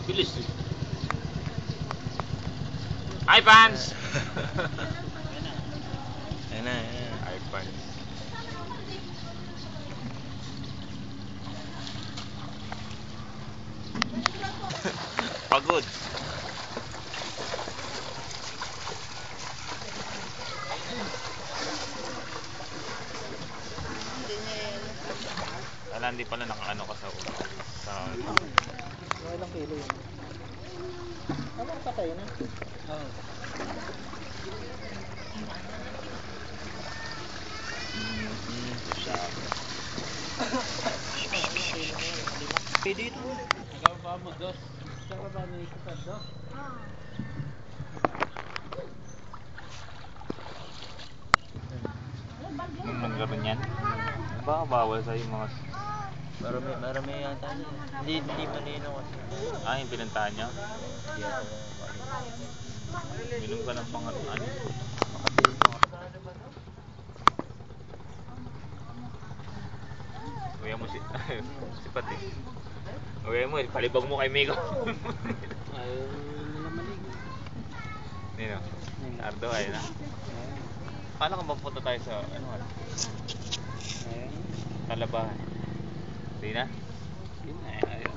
Bilis eh. Hi, fans! Ayan na, ayan na. Hi, fans. Pagod. Wala, hindi pala nakaano ka sa ulo. Sa... Ilang kilo yun? Tama ka tayo na? Oo. Dito. Nagkababa mo, dos. Nagkababa mo yung isa, dos. Nung nagkaroon yan, baka bawal sa'yo mga... Marami yata niya. Hindi malino kasi. Ah, yung pinuntahan nyo? Hindi ako malino. Minum ka ng pang ano? Makapilin mo. Uya mo si... si Pati. Uya mo, palibag mo kay Miko. Ayaw nila maligo. Nino? Ardo, ayun na. Paano kung mapunta tayo sa... ano nga? Talabahan. Di na? Yun na, ayaw.